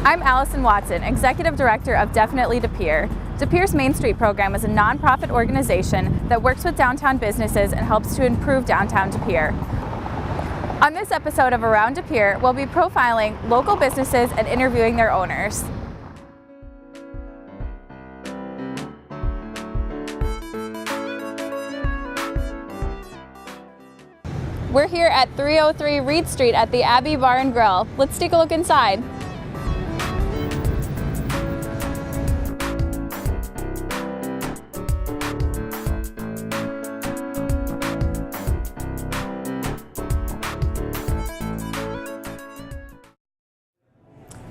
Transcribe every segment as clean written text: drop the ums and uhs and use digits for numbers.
I'm Allyson Watson, Executive Director of Definitely De Pere. De Pere's Main Street program is a nonprofit organization that works with downtown businesses and helps to improve downtown De Pere. On this episode of Around De Pere, we'll be profiling local businesses and interviewing their owners. We're here at 303 Reed Street at the Abbey Bar and Grill. Let's take a look inside.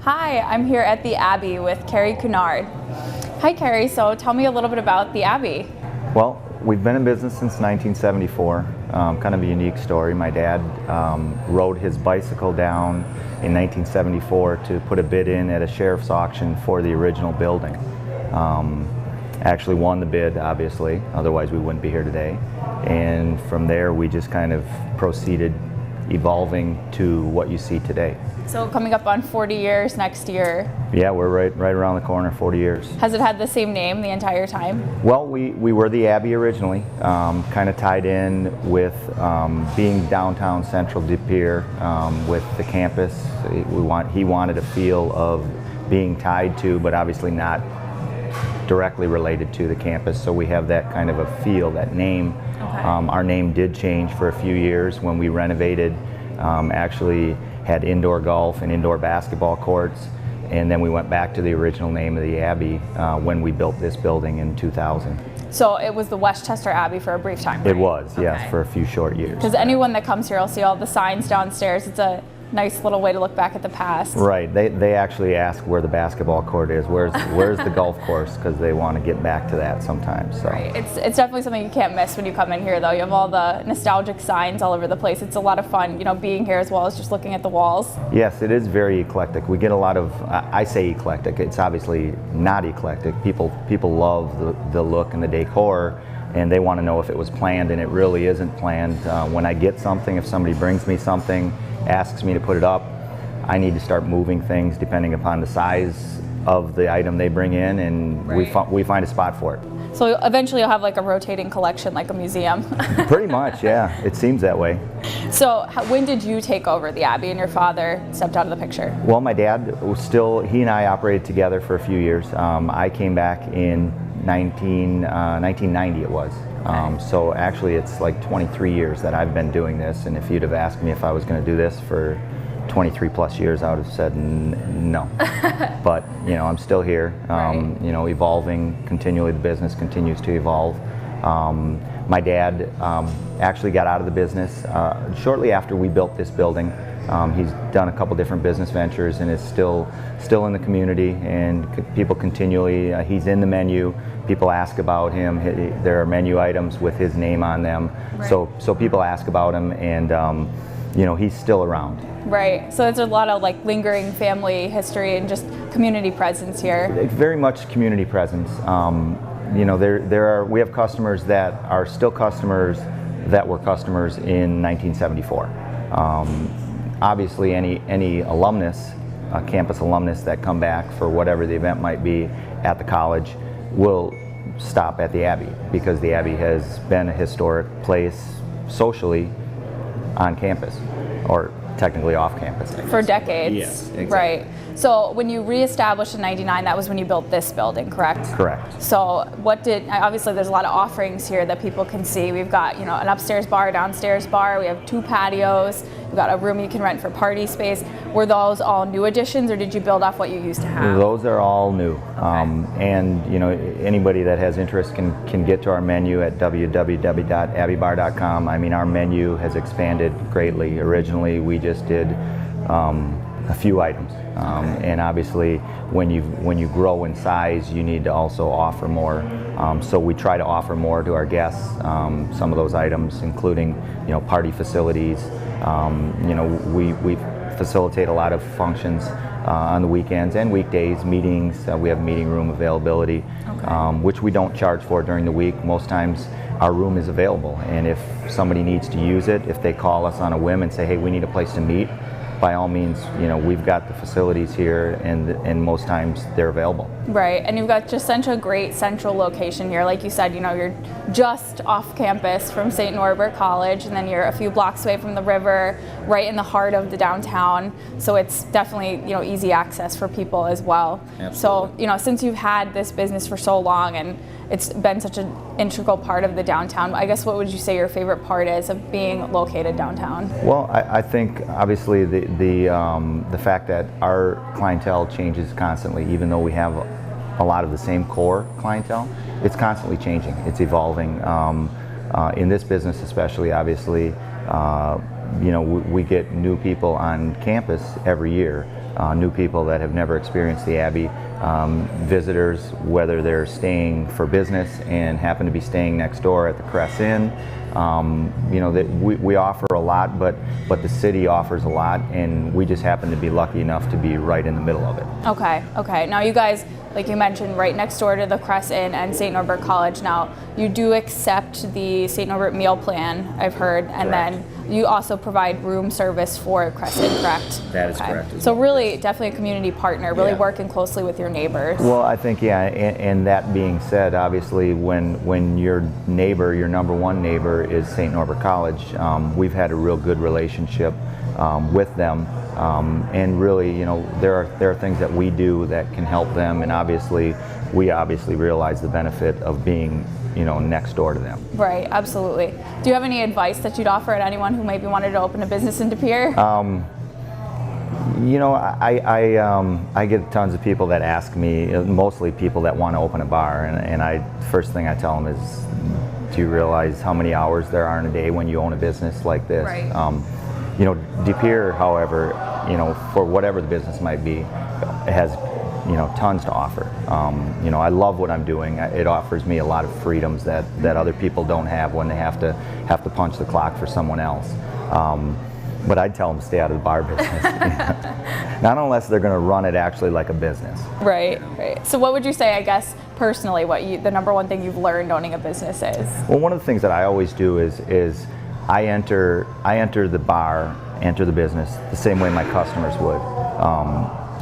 Hi, I'm here at the Abbey with Carrie Cunard. Hi Carrie, so tell me a little bit about the Abbey. Well, we've been in business since 1974, kind of a unique story. My dad rode his bicycle down in 1974 to put a bid in at a sheriff's auction for the original building. Actually won the bid, obviously, otherwise we wouldn't be here today. And from there we just kind of proceeded evolving to what you see today. So coming up on 40 years next year. Yeah, we're right around the corner, 40 years. Has it had the same name the entire time? Well, we were the Abbey originally, kind of tied in with being downtown central De Pere with the campus. He wanted a feel of being tied to, but obviously not directly related to the campus, so we have that kind of a feel, that name. Okay. Our name did change for a few years when we renovated, actually had indoor golf and indoor basketball courts, and then we went back to the original name of the Abbey when we built this building in 2000. So it was the Westchester Abbey for a brief time, right? It was, okay. Yes, for a few short years. Because anyone that comes here will see all the signs downstairs. It's a nice little way to look back at the past. Right. They actually ask where the basketball court is. Where's the golf course? Because they want to get back to that sometimes. So. Right. It's definitely something you can't miss when you come in here, though. You have all the nostalgic signs all over the place. It's a lot of fun, you know, being here as well as just looking at the walls. Yes, it is very eclectic. We get a lot of. I say eclectic. It's obviously not eclectic. People love the look and the decor, and they want to know if it was planned, and it really isn't planned. When I get something, if somebody brings me something, asks me to put it up, I need to start moving things depending upon the size of the item they bring in, and right. we find a spot for it. So eventually you'll have like a rotating collection, like a museum. Pretty much, yeah. It seems that way. So when did you take over the Abbey and your father stepped out of the picture? Well, my dad was still, he and I operated together for a few years. I came back in 1990 it was. So actually it's like 23 years that I've been doing this, and if you'd have asked me if I was going to do this for 23 plus years, I would have said no. But you know, I'm still here, right. You know, evolving continually. The business continues to evolve. My dad actually got out of the business shortly after we built this building. He's done a couple different business ventures and is still in the community, and people continually, he's in the menu. People ask about him. There are menu items with his name on them. Right. So people ask about him, and you know, he's still around. Right. So there's a lot of like lingering family history and just community presence here. Very much community presence. You know, we have customers that are still customers that were customers in 1974. Obviously, any alumnus, campus alumnus that come back for whatever the event might be at the college will stop at the Abbey, because the Abbey has been a historic place socially on campus, or technically off campus. For decades. Yes, exactly. Right. So when you reestablished in '99, that was when you built this building, correct? Correct. So obviously there's a lot of offerings here that people can see. We've got, you know, an upstairs bar, downstairs bar, we have 2 patios, we've got a room you can rent for party space. Were those all new additions, or did you build off what you used to have? Those are all new. Okay. And you know, anybody that has interest can get to our menu at www.abbeybar.com. I mean, our menu has expanded greatly. Originally we just did a few items. And obviously, when you grow in size, you need to also offer more. So we try to offer more to our guests. Some of those items, including party facilities. We facilitate a lot of functions on the weekends and weekdays, meetings. We have meeting room availability, which we don't charge for during the week. Most times our room is available, and if somebody needs to use it, if they call us on a whim and say, hey, we need a place to meet, by all means, we've got the facilities here, and most times they're available. Right, and you've got just such a great central location here. Like you said, you're just off campus from St. Norbert College, and then you're a few blocks away from the river, right in the heart of the downtown. So it's definitely, easy access for people as well. Absolutely. So, since you've had this business for so long, and it's been such an integral part of the downtown, I guess what would you say your favorite part is of being located downtown? Well, I think obviously the fact that our clientele changes constantly, even though we have a lot of the same core clientele, it's constantly changing, it's evolving. In this business especially, obviously, we get new people on campus every year, new people that have never experienced the Abbey, visitors, whether they're staying for business and happen to be staying next door at the Cress Inn. We offer a lot, but the city offers a lot, and we just happen to be lucky enough to be right in the middle of it. Okay. Now you guys, like you mentioned, right next door to the Cress Inn and St. Norbert College. Now you do accept the St. Norbert meal plan, I've heard, and Correct. then you also provide room service for Cress Inn, correct? That is correct. So really, definitely a community partner, really Yeah. working closely with your neighbors. Well, I think, yeah, and that being said, obviously when your neighbor, your number one neighbor is St. Norbert College, we've had a real good relationship with them, and really, there are things that we do that can help them, and we obviously realize the benefit of being next door to them. Right, absolutely. Do you have any advice that you'd offer at anyone who maybe wanted to open a business in De Pere? I get tons of people that ask me, mostly people that want to open a bar, and first thing I tell them is, do you realize how many hours there are in a day when you own a business like this? Right. De Pere, however, for whatever the business might be, has tons to offer. I love what I'm doing. It offers me a lot of freedoms that other people don't have when they have to punch the clock for someone else. But I'd tell them to stay out of the bar business. Not unless they're going to run it actually like a business. Right. So what would you say, I guess, personally, the number one thing you've learned owning a business is? Well, one of the things that I always do is I enter the business the same way my customers would.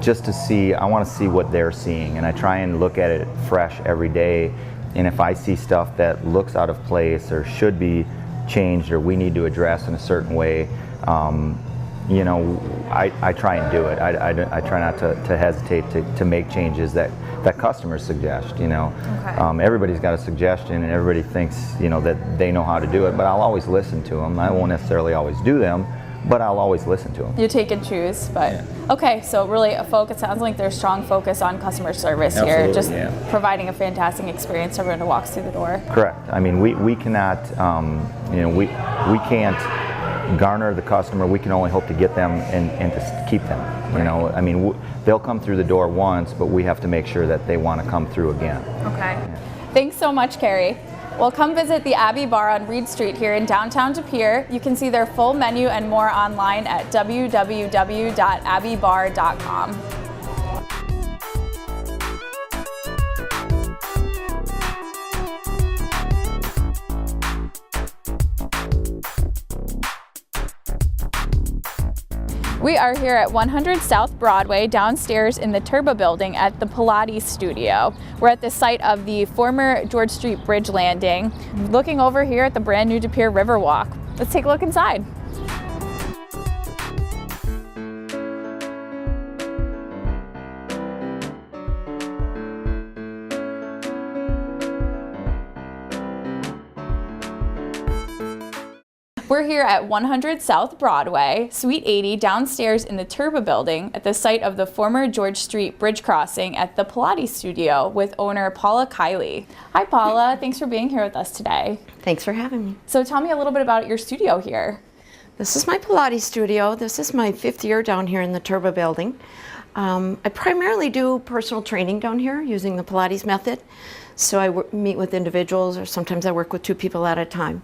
Just to see, I want to see what they're seeing, and I try and look at it fresh every day, and if I see stuff that looks out of place or should be changed or we need to address in a certain way, I try and do it. I try not to hesitate to make changes that customers suggest. Okay. Everybody's got a suggestion, and everybody thinks that they know how to do it, but I'll always listen to them. I won't necessarily always do them, but I'll always listen to them. You take and choose, but yeah. Okay, so really it sounds like there's strong focus on customer service Absolutely, here, just yeah. providing a fantastic experience to everyone who walks through the door. Correct. I mean, we cannot, we can't garner the customer. We can only hope to get them and to keep them. I mean, they'll come through the door once, but we have to make sure that they want to come through again. Okay. Thanks so much, Carrie. Well, come visit the Abbey Bar on Reed Street here in downtown De Pere. You can see their full menu and more online at www.abbeybar.com. We are here at 100 South Broadway, downstairs in the Turbo Building at the Pilates studio. We're at the site of the former George Street Bridge landing, looking over here at the brand new De Pere Riverwalk. Let's take a look inside. We're here at 100 South Broadway, Suite 80, downstairs in the Turbo Building at the site of the former George Street Bridge crossing at the Pilates studio with owner Paula Kiley. Hi Paula, thanks for being here with us today. Thanks for having me. So tell me a little bit about your studio here. This is my Pilates studio. This is my 5th year down here in the Turbo building. I primarily do personal training down here using the Pilates method. So I meet with individuals, or sometimes I work with 2 people at a time.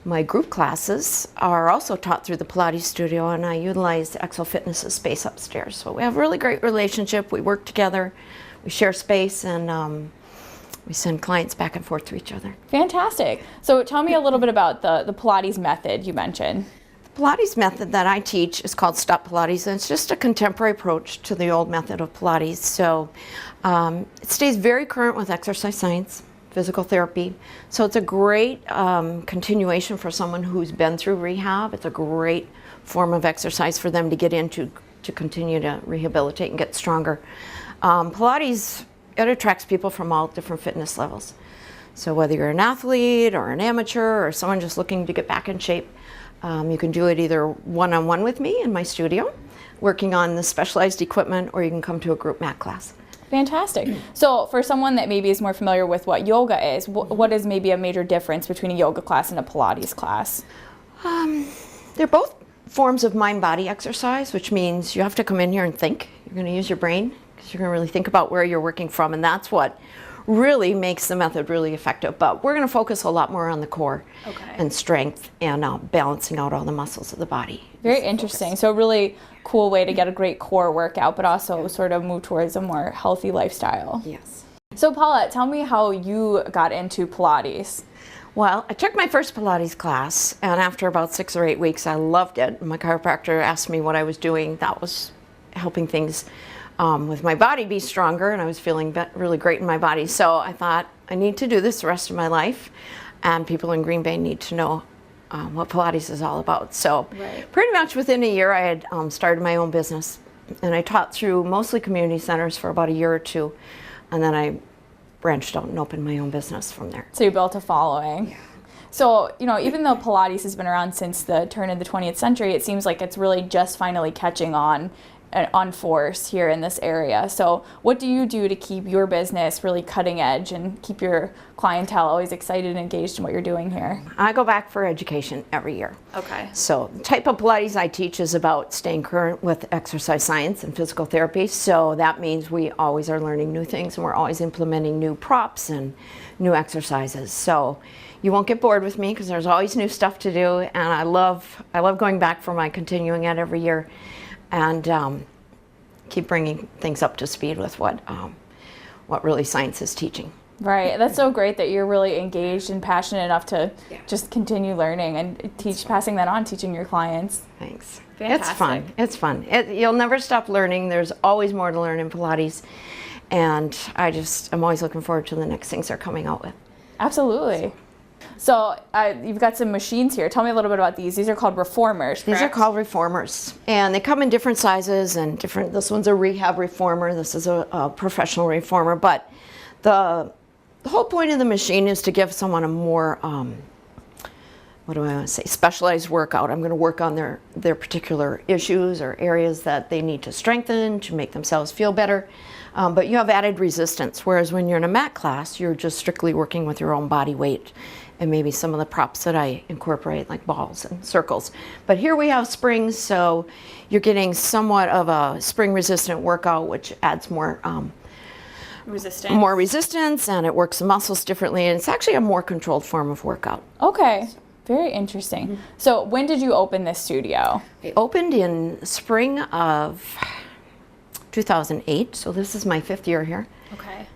My group classes are also taught through the Pilates studio, and I utilize Excel Fitness's space upstairs. So we have a really great relationship. We work together, we share space, and we send clients back and forth to each other. Fantastic. So tell me a little bit about the Pilates method you mentioned. The Pilates method that I teach is called Stop Pilates, and it's just a contemporary approach to the old method of Pilates. So it stays very current with exercise science, physical therapy. So it's a great continuation for someone who's been through rehab. It's a great form of exercise for them to get into to continue to rehabilitate and get stronger. Pilates, it attracts people from all different fitness levels. So whether you're an athlete or an amateur or someone just looking to get back in shape, you can do it either one-on-one with me in my studio, working on the specialized equipment, or you can come to a group mat class. Fantastic. So for someone that maybe is more familiar with what yoga is, what is maybe a major difference between a yoga class and a Pilates class? They're both forms of mind-body exercise, which means you have to come in here and think. You're going to use your brain, because you're going to really think about where you're working from, and that's what really makes the method really effective. But we're going to focus a lot more on the core and strength and balancing out all the muscles of the body. Very interesting. Focus. So a really cool way to get a great core workout, but also sort of move towards a more healthy lifestyle. Yes. So Paula, tell me how you got into Pilates. Well, I took my first Pilates class, and after about 6 or 8 weeks, I loved it. My chiropractor asked me what I was doing. That was helping things with my body be stronger, and I was feeling really great in my body. So I thought, I need to do this the rest of my life, and people in Green Bay need to know what Pilates is all about. So pretty much within a year, I had started my own business, and I taught through mostly community centers for about a year or 2, and then I branched out and opened my own business from there. So you built a following. Yeah. So, you know, even though Pilates has been around since the turn of the 20th century, it seems like it's really just finally catching on force here in this area. So what do you do to keep your business really cutting edge and keep your clientele always excited and engaged in what you're doing here? I go back for education every year. Okay. So the type of Pilates I teach is about staying current with exercise science and physical therapy. So that means we always are learning new things, and we're always implementing new props and new exercises. So you won't get bored with me, because there's always new stuff to do, and I love going back for my continuing ed every year, and keep bringing things up to speed with what really science is teaching. Right. That's so great that you're really engaged and passionate enough to just continue learning and passing that on, teaching your clients. Thanks. Fantastic. It's fun. It's fun. You'll never stop learning. There's always more to learn in Pilates, and I'm always looking forward to the next things they're coming out with. Absolutely. So you've got some machines here. Tell me a little bit about these. These are called reformers, correct? These are called reformers, and they come in different sizes and different. This one's a rehab reformer. This is a professional reformer. But the whole point of the machine is to give someone a more, what do I want to say, specialized workout. I'm going to work on their particular issues or areas that they need to strengthen to make themselves feel better. But you have added resistance, whereas when you're in a mat class, you're just strictly working with your own body weight and maybe some of the props that I incorporate, like balls and circles. But here we have springs, so you're getting somewhat of a spring-resistant workout, which adds more resistance, and it works the muscles differently, and it's actually a more controlled form of workout. Okay. Very interesting. Mm-hmm. So when did you open this studio? I opened in spring of 2008, so this is my 5th year here. Okay.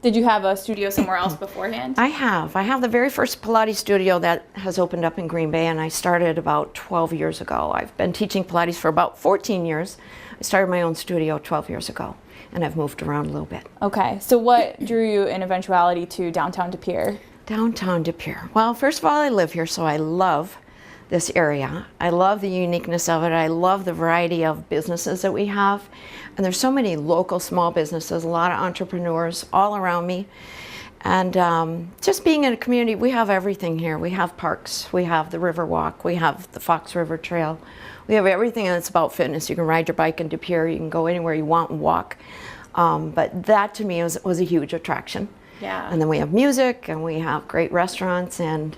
Did you have a studio somewhere else beforehand? I have the very first Pilates studio that has opened up in Green Bay, and I started about 12 years ago. I've been teaching Pilates for about 14 years. I started my own studio 12 years ago, and I've moved around a little bit. Okay, so what drew you in eventuality to downtown De Pere? Downtown De Pere. Well, first of all, I live here, so I love this area. I love the uniqueness of it. I love the variety of businesses that we have. And there's so many local small businesses, a lot of entrepreneurs all around me. And just being in a community, we have everything here. We have parks, we have the River Walk, we have the Fox River Trail. We have everything that's about fitness. You can ride your bike in De Pere, you can go anywhere you want and walk. But that to me was a huge attraction. Yeah. And then we have music, and we have great restaurants, and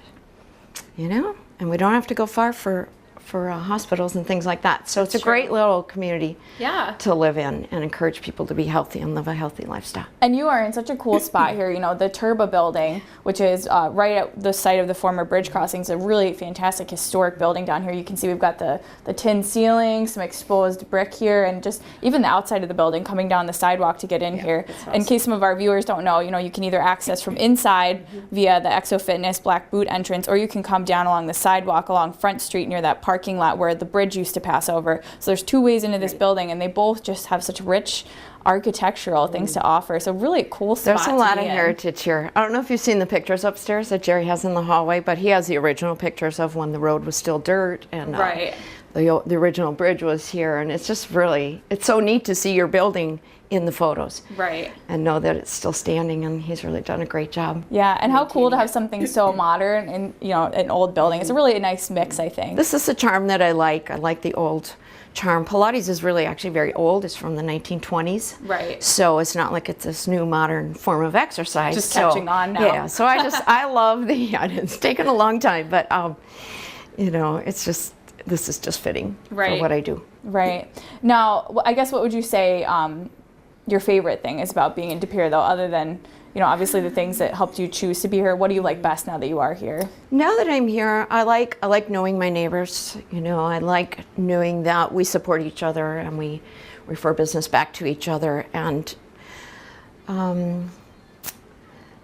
and we don't have to go far for hospitals and things like that. So it's a great little community to live in and encourage people to be healthy and live a healthy lifestyle. And you are in such a cool spot here. You know, the Turba building, which is right at the site of the former bridge crossing, is a really fantastic historic building down here. You can see we've got the tin ceiling, some exposed brick here, and just even the outside of the building coming down the sidewalk to get in here. Awesome. In case some of our viewers don't know, you know, you can either access from inside via the Exo Fitness Black Boot entrance, or you can come down along the sidewalk along Front Street near that parking lot where the bridge used to pass over. So there's two ways into this building, and they both just have such rich architectural things to offer. So really cool spot. There's a lot of heritage here. I don't know if you've seen the pictures upstairs that Jerry has in the hallway, but he has the original pictures of when the road was still dirt and the original bridge was here, and it's just really, it's so neat to see your building in the photos. Right. And know that it's still standing, and he's really done a great job. Yeah, and how cool to have something so modern and, you know, an old building. It's a really nice mix, I think. This is the charm that I like. I like the old charm. Pilates is really actually very old. It's from the 1920s. Right. So it's not like it's this new modern form of exercise. Just catching on now. Yeah, so I love it's taken a long time, but you know, it's just, this is just fitting for what I do. Right. Now, I guess what would you say your favorite thing is about being in De Pere, though, other than, you know, obviously the things that helped you choose to be here? What do you like best now that you are here? Now that I'm here, I like knowing my neighbors. You know, I like knowing that we support each other and we refer business back to each other, and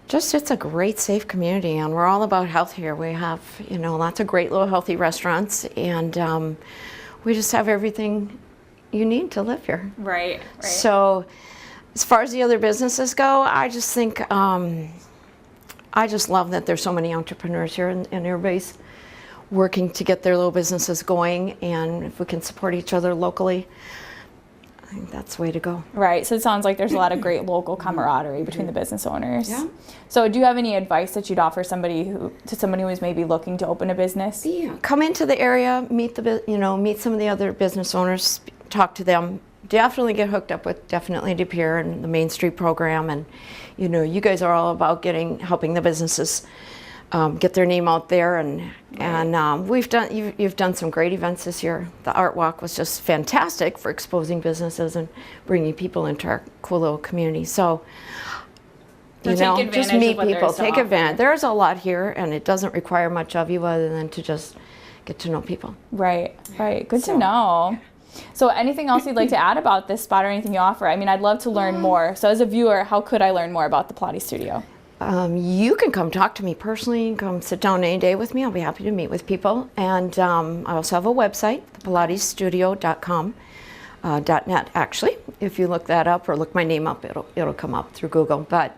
just it's a great, safe community, and we're all about health here. We have, you know, lots of great little healthy restaurants, and we just have everything you need to live here. Right. So as far as the other businesses go, I just think, I just love that there's so many entrepreneurs here, and everybody's working to get their little businesses going, and if we can support each other locally, I think that's the way to go. Right, so it sounds like there's a lot of great local camaraderie between the business owners. Yeah. So do you have any advice that you'd offer somebody who is maybe looking to open a business? Yeah, come into the area, meet some of the other business owners, talk to them. Definitely get hooked up with Definitely De Pere and the Main Street program, and you know, you guys are all about helping the businesses get their name out there, and you've done some great events this year. The Art Walk was just fantastic for exposing businesses and bringing people into our cool little community. So you know, just meet people, take advantage. There's a lot here, and it doesn't require much of you other than to just get to know people. Right. Good to know. So anything else you'd like to add about this spot, or anything you offer? I mean, I'd love to learn more. So as a viewer, how could I learn more about the Pilates studio? You can come talk to me personally, come sit down any day with me. I'll be happy to meet with people. And I also have a website, thepilatesstudio.com, .net actually. If you look that up or look my name up, it'll come up through Google. But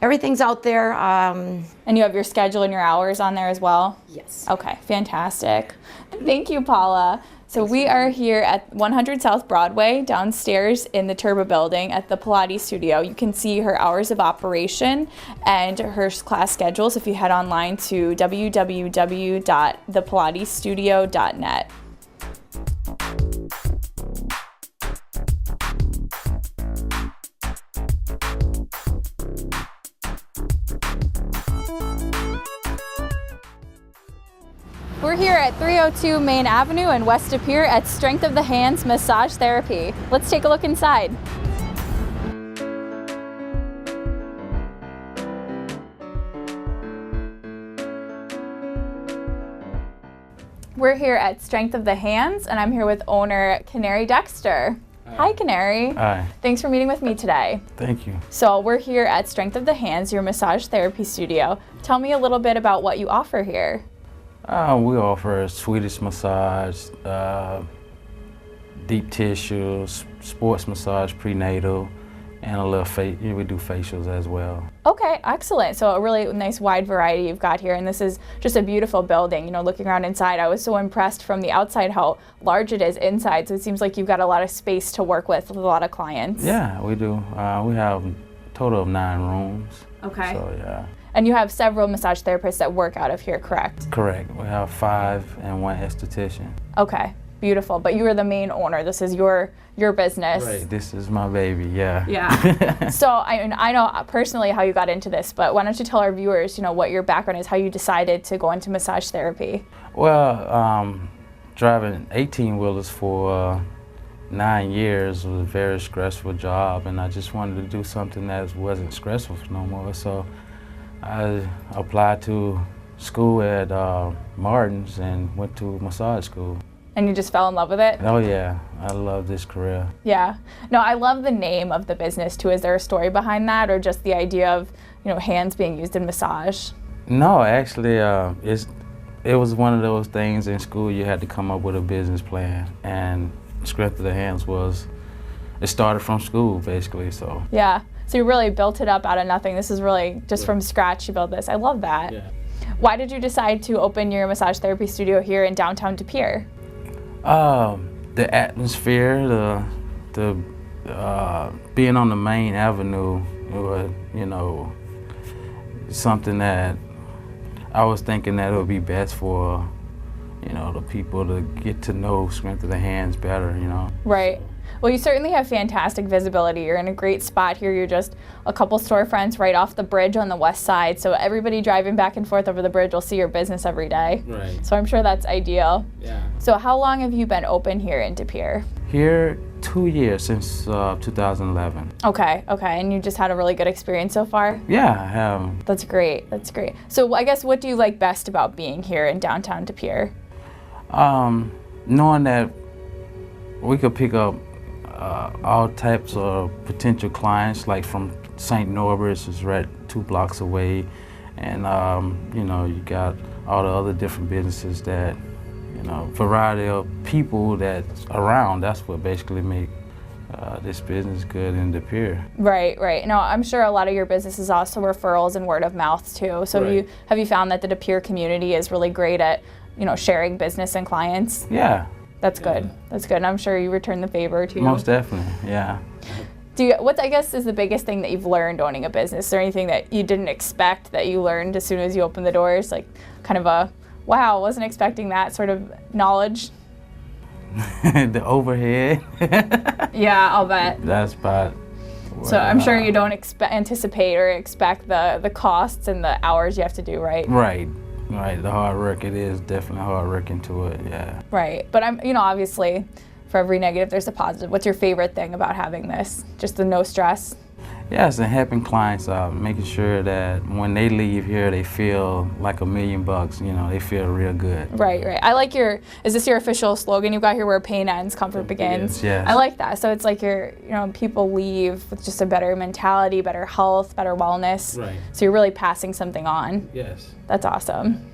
everything's out there. And you have your schedule and your hours on there as well? Yes. Okay, fantastic. Thank you, Paula. So we are here at 100 South Broadway, downstairs in the Turba building at the Pilates studio. You can see her hours of operation and her class schedules if you head online to www.thepilatesstudio.net. We're here at 302 Main Avenue in West De Pere at Strength of the Hands Massage Therapy. Let's take a look inside. We're here at Strength of the Hands, and I'm here with owner Canary Dexter. Hi, Canary. Hi. Thanks for meeting with me today. Thank you. So we're here at Strength of the Hands, your massage therapy studio. Tell me a little bit about what you offer here. We offer Swedish massage, deep tissues, sports massage, prenatal, and a little we do facials as well. Okay, excellent. So a really nice wide variety you've got here, and this is just a beautiful building. You know, looking around inside, I was so impressed from the outside how large it is inside. So it seems like you've got a lot of space to work with a lot of clients. Yeah, we do. We have a total of 9 rooms. Okay. So yeah. And you have several massage therapists that work out of here, correct? Correct. We have 5 and 1 esthetician. Okay. beautiful. But you are the main owner. This is your business. Right. This is my baby. Yeah. Yeah. So I know personally how you got into this, but why don't you tell our viewers, what your background is, how you decided to go into massage therapy? Well, driving 18-wheelers for 9 years was a very stressful job, and I just wanted to do something that wasn't stressful no more. So I applied to school at Martin's and went to massage school. And you just fell in love with it? Oh yeah, I love this career. Yeah. No, I love the name of the business too. Is there a story behind that, or just the idea of, hands being used in massage? No, actually, it was one of those things in school you had to come up with a business plan, and Strength of the Hands it started from school basically, so. Yeah, so you really built it up out of nothing. This is really just from scratch you built this. I love that. Yeah. Why did you decide to open your massage therapy studio here in downtown De Pere? The atmosphere, the being on the main avenue, it was, something that I was thinking that it would be best for, the people to get to know Strength of the Hands better, Right. Well, you certainly have fantastic visibility. You're in a great spot here. You're just a couple storefronts right off the bridge on the west side, so everybody driving back and forth over the bridge will see your business every day. Right. So I'm sure that's ideal. Yeah. So how long have you been open here in De Pere? Here, 2 years, since 2011. Okay, and you just had a really good experience so far? Yeah, I have. That's great. So I guess what do you like best about being here in downtown De Pere? Knowing that we could pick up all types of potential clients, like from St. Norbert's is right 2 blocks away, and you got all the other different businesses that, variety of people that's around. That's what basically make this business good in De Pere. Right. No, I'm sure a lot of your business is also referrals and word of mouth too. So right. have you found that the De Pere community is really great at, sharing business and clients? Yeah. That's good. And I'm sure you return the favor too. Most definitely, yeah. What I guess is the biggest thing that you've learned owning a business? Is there anything that you didn't expect that you learned as soon as you opened the doors? Like kind of a, wow, wasn't expecting that sort of knowledge? The overhead. Yeah, I'll bet. That's about. So I'm sure you don't anticipate or expect the costs and the hours you have to do, right? Right, the hard work, it is definitely hard work into it, yeah. Right, but obviously, for every negative, there's a positive. What's your favorite thing about having this? Just the no stress? Yes, and helping clients out, making sure that when they leave here, they feel like $1 million, they feel real good. Right. I like is this your official slogan you've got here, where pain ends, comfort begins? Yes. I like that. So it's like people leave with just a better mentality, better health, better wellness. Right. So you're really passing something on. Yes. That's awesome.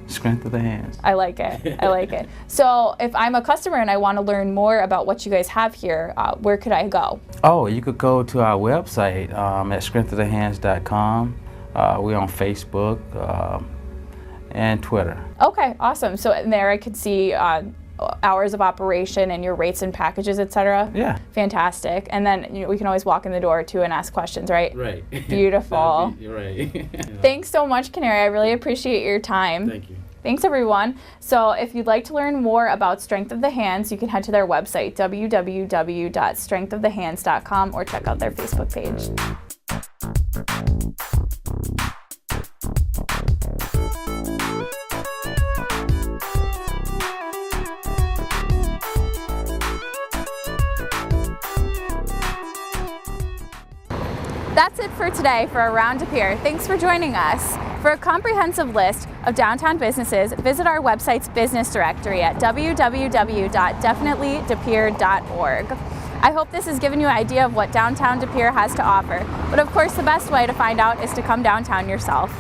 Strength of the Hands. I like it. So if I'm a customer and I want to learn more about what you guys have here, where could I go? Oh, you could go to our website at strengthofthehands.com. We're on Facebook and Twitter. Okay, awesome. So in there I could see hours of operation and your rates and packages, etc. Yeah. Fantastic. And then we can always walk in the door too and ask questions, right? Right. Beautiful. Right. Thanks so much, Canary. I really appreciate your time. Thank you. Thanks, everyone. So if you'd like to learn more about Strength of the Hands, you can head to their website, www.strengthofthehands.com, or check out their Facebook page. That's it for today for Around De Pere. Thanks for joining us. For a comprehensive list of downtown businesses, visit our website's business directory at www.definitelydepere.org. I hope this has given you an idea of what downtown De Pere has to offer, but of course the best way to find out is to come downtown yourself.